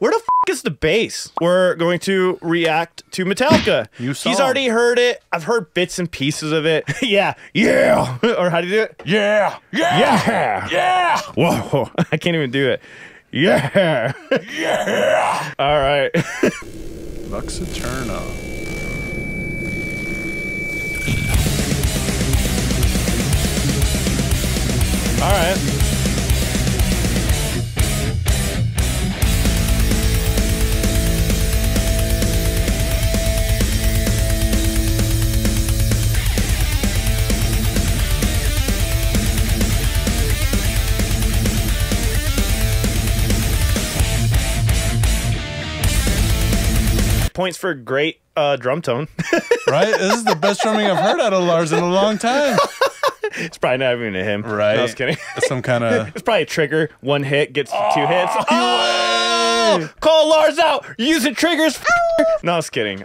Where the f is the bass? We're going to react to Metallica. He's already heard it. I've heard bits and pieces of it. Yeah. Or how do you do it? Yeah. Whoa. I can't even do it. Yeah. All right. Æterna. All right. Points for great drum tone. Right? This is the best drumming I've heard out of Lars in a long time. It's probably not even to him. Right. No, I was kidding. Some kind of... It's probably a trigger. One hit gets 2 hits. Oh! Call Lars out! Using triggers. No, I was kidding.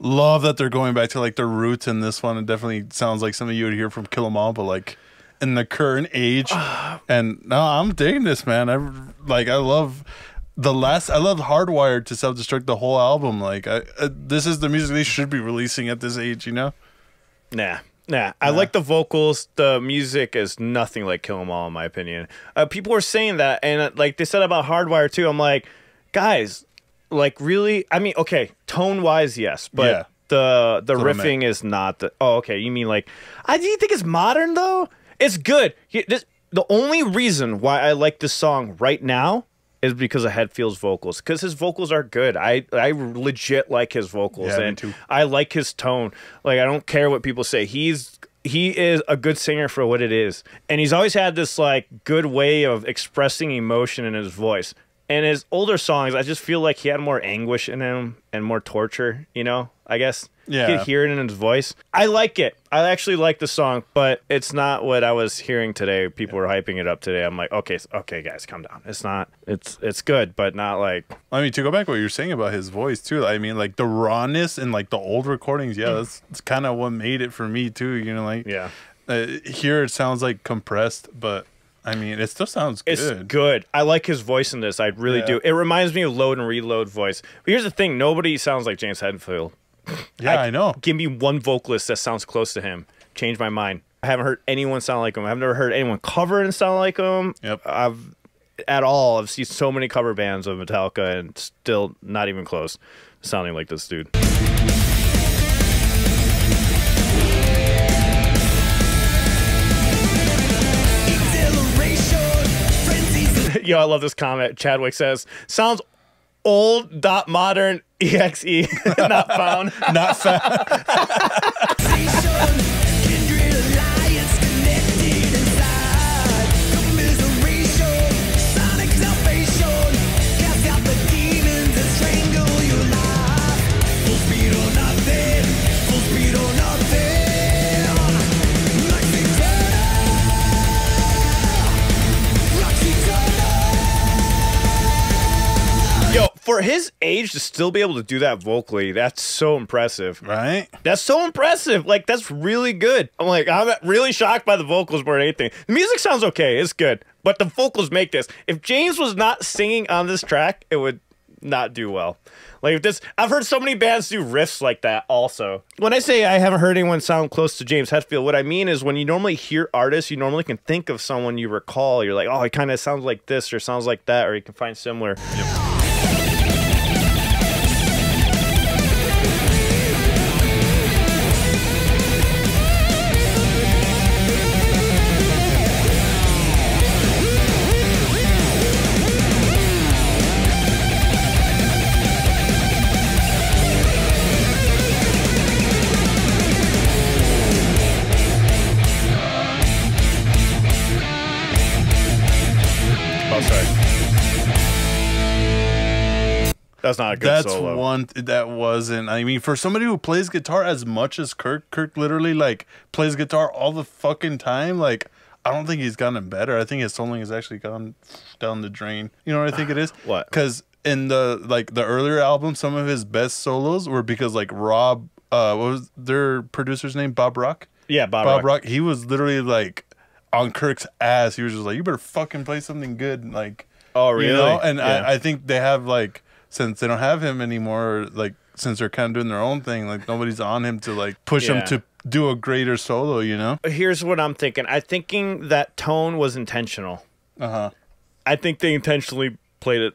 Love that they're going back to like their roots in this one. It definitely sounds like something you would hear from Kill 'Em All, but like in the current age. And no, I'm digging this, man. I love Hardwired to Self-Destruct, the whole album. Like this is the music they should be releasing at this age, you know? Nah. I like the vocals. The music is nothing like Kill 'Em All, in my opinion. People were saying that, and like they said about Hardwired too. I'm like, guys, like really? I mean, okay, tone wise, yes, but the riffing is not the. Oh, okay. You mean like? Do you think it's modern though? It's good. The only reason why I like this song right now is because of Hetfield's vocals, because his vocals are good. I legit like his vocals, and me too. I like his tone. Like I don't care what people say. He is a good singer for what it is, and he's always had this like good way of expressing emotion in his voice. And his older songs, I just feel like he had more anguish in him and more torture, you know, I guess. Yeah. You could hear it in his voice. I like it. I actually like the song, but it's not what I was hearing today. People were hyping it up today. I'm like, okay, guys, calm down. It's not, it's good, but not like. I mean, to go back to what you're saying about his voice too, I mean, like the rawness and like the old recordings, that's kind of what made it for me too, you know, like. Yeah. Here it sounds like compressed, but I mean, it still sounds good. It's good. I like his voice in this. I really do. It reminds me of Load and Reload voice. But here's the thing. Nobody sounds like James Hetfield. Yeah, I know. Give me one vocalist that sounds close to him. Change my mind. I haven't heard anyone sound like him. I've never heard anyone cover and sound like him. Yep. I've seen so many cover bands of Metallica and still not even close sounding like this dude. Yo, I love this comment. Chadwick says, sounds old, modern, exe, not found. Not found. For his age to still be able to do that vocally, that's so impressive. Right? That's so impressive. Like, that's really good. I'm really shocked by the vocals more than anything. The music sounds okay. It's good. But the vocals make this. If James was not singing on this track, it would not do well. Like, if this, I've heard so many bands do riffs like that also. When I say I haven't heard anyone sound close to James Hetfield, what I mean is when you normally hear artists, you normally can think of someone you recall. You're like, oh, it kind of sounds like this or sounds like that, or you can find similar. Yep. Oh, sorry. That's not a good solo. One that wasn't. I mean, for somebody who plays guitar as much as Kirk literally like plays guitar all the fucking time. Like, I don't think he's gotten better. I think his soloing has actually gone down the drain. You know what I think it is? What? Because in the earlier album, some of his best solos were because like Rob, what was their producer's name? Bob Rock. Yeah, Bob Rock. He was literally like on Kirk's ass. He was just like, "You better fucking play something good." Like, oh really? You know? And yeah. I think they have like. Since they don't have him anymore, like since they're kind of doing their own thing, like nobody's on him to like push him to do a greater solo, you know? Here's what I'm thinking. I'm thinking that tone was intentional. I think they intentionally played it.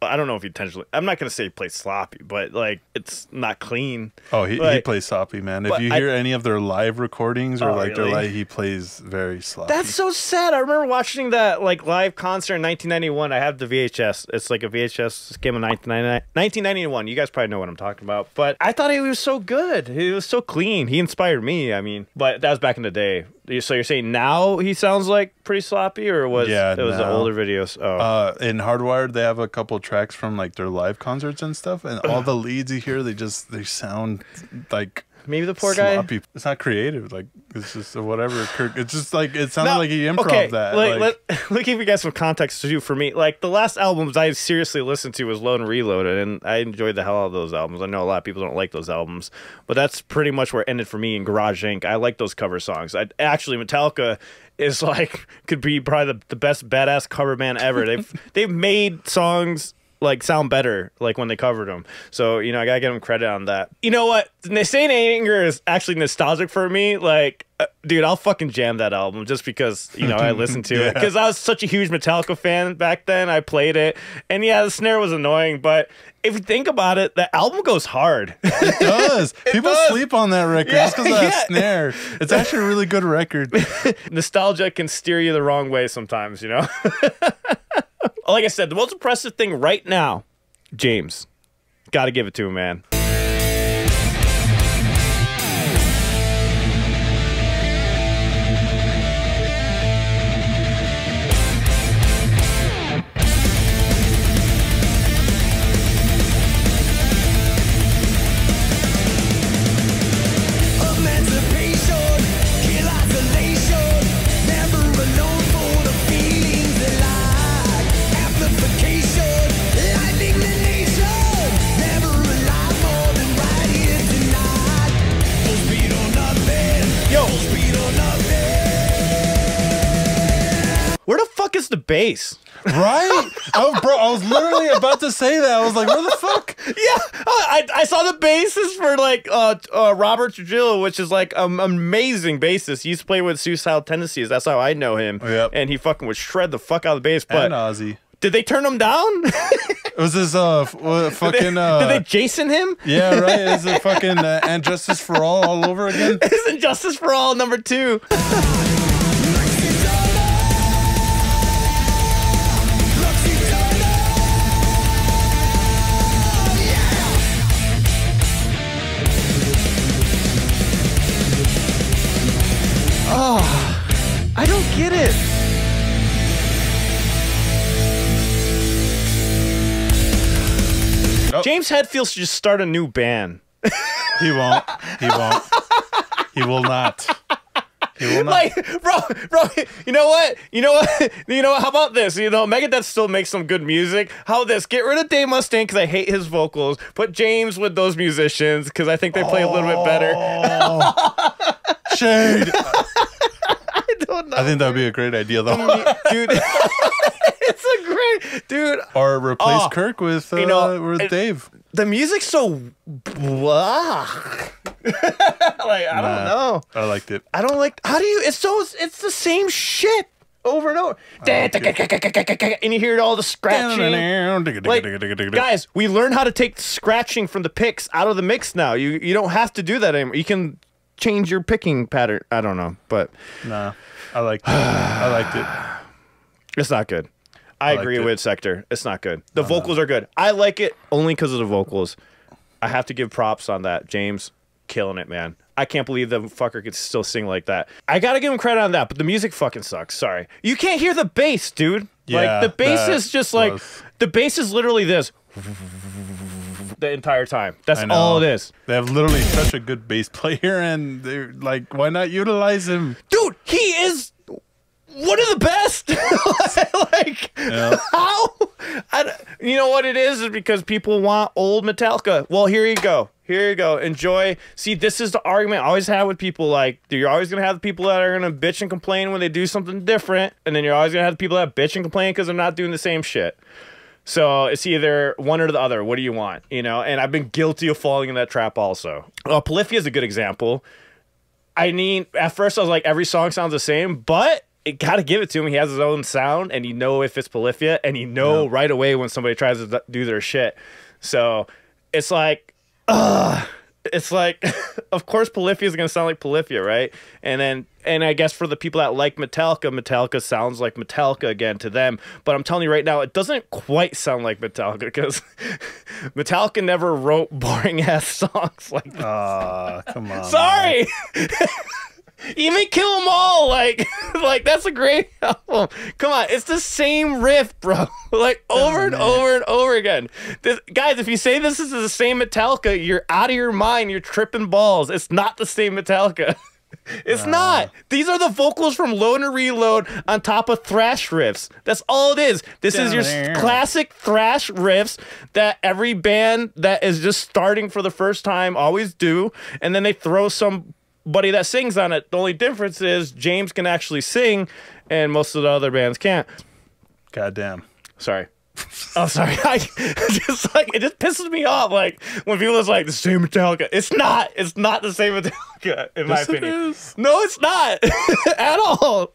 I don't know if he intentionally. I'm not gonna say he played sloppy, but like it's not clean. Oh, he plays sloppy, man. If you hear any of their live recordings or like really? their live, he plays very sloppy. That's so sad. I remember watching that like live concert in 1991. I have the VHS. It's like a VHS game of 1991. You guys probably know what I'm talking about. But I thought he was so good. He was so clean. He inspired me. I mean, but that was back in the day. So you're saying now he sounds like pretty sloppy, or was it was the older videos? Oh, in Hardwired they have a couple tracks from like their live concerts and stuff, and all the leads you hear, they sound like maybe the poor sloppy. Guy. It's not creative. Like it's just whatever. It's just like it sounded like he improv that. Let give you guys some context too. For me, like the last albums I seriously listened to was Load and Reloaded, and I enjoyed the hell out of those albums. I know a lot of people don't like those albums, but that's pretty much where it ended for me in Garage Inc. I like those cover songs. Actually, Metallica is like could be probably the best badass cover band ever. They've made songs like sound better like when they covered them. So, you know, I gotta give them credit on that. You know what? Saint Anger is actually nostalgic for me. Like, dude, I'll fucking jam that album just because, you know, I listened to it. Because I was such a huge Metallica fan back then. I played it. And yeah, the snare was annoying, but if you think about it, the album goes hard. It does. People sleep on that record just because of that snare. It's actually a really good record. Nostalgia can steer you the wrong way sometimes, you know? Like I said, the most impressive thing right now, James. Got to give it to him, man. Is the bass right? I was literally about to say that. I was like, where the fuck? Yeah, I saw the bassist for like Robert Trujillo, which is like amazing bassist. He used to play with Suicidal Tendencies. That's how I know him. Yep. And he fucking would shred the fuck out of the bass. But and Ozzy. Did they turn him down? Was this fucking did they Jason him? Yeah, right. Is it fucking And Justice for all over again? Isn't Justice for All #2? Oh, I don't get it. Nope. James Hetfield should just start a new band. He won't. He won't. He will not. He will not. Like, bro, you know what? How about this? You know, Megadeth still makes some good music. How about this? Get rid of Dave Mustaine because I hate his vocals. Put James with those musicians because I think they play a little bit better. Shade. I don't know. I think that would be a great idea, though. Dude, it's a great... Dude. Or replace Kirk with Dave. The music's so... blah. Like, I don't know. I liked it. I don't like... How do you... It's the same shit over and over. And you hear all the scratching. Like, guys, we learned how to take the scratching from the picks out of the mix now. You don't have to do that anymore. You can change your picking pattern. I don't know, but... Nah, I liked it. I liked it. It's not good. I agree with Sector. It's not good. The vocals are good. I like it only because of the vocals. I have to give props on that. James, killing it, man. I can't believe the fucker could still sing like that. I gotta give him credit on that, but the music fucking sucks. Sorry. You can't hear the bass, dude. Like the bass is just like the bass is literally this the entire time. That's all it is. They have literally such a good bass player, and they're like, why not utilize him? Dude, he is one of the best. Like, how? You know what it is because people want old Metallica. Well, here you go. Here you go. Enjoy. See, this is the argument I always have with people. Like, you're always going to have the people that are going to bitch and complain when they do something different. And then you're always going to have the people that bitch and complain because they're not doing the same shit. So it's either one or the other. What do you want? You know, and I've been guilty of falling in that trap also. Polyphia is a good example. I mean, at first I was like, every song sounds the same, but it got to give it to him. He has his own sound, and you know if it's Polyphia, and you know right away when somebody tries to do their shit. So it's like, it's like, of course Polyphia is going to sound like Polyphia, right? And I guess for the people that like Metallica, Metallica sounds like Metallica again to them. But I'm telling you right now, it doesn't quite sound like Metallica because Metallica never wrote boring-ass songs like this. Come on. Sorry! Even Kill 'Em All, like that's a great album. Come on, it's the same riff, bro. Like over and over and over again. Guys, if you say this is the same Metallica, you're out of your mind. You're tripping balls. It's not the same Metallica. It's not. These are the vocals from Load and Reload on top of thrash riffs. That's all it is. This is your classic thrash riffs that every band that is just starting for the first time always do, and then they throw somebody that sings on it. The only difference is James can actually sing, and most of the other bands can't. Goddamn. Sorry. Oh, sorry. It just pisses me off. Like when people is like the same Metallica. It's not. It's not the same Metallica in my opinion. It is. No, it's not at all.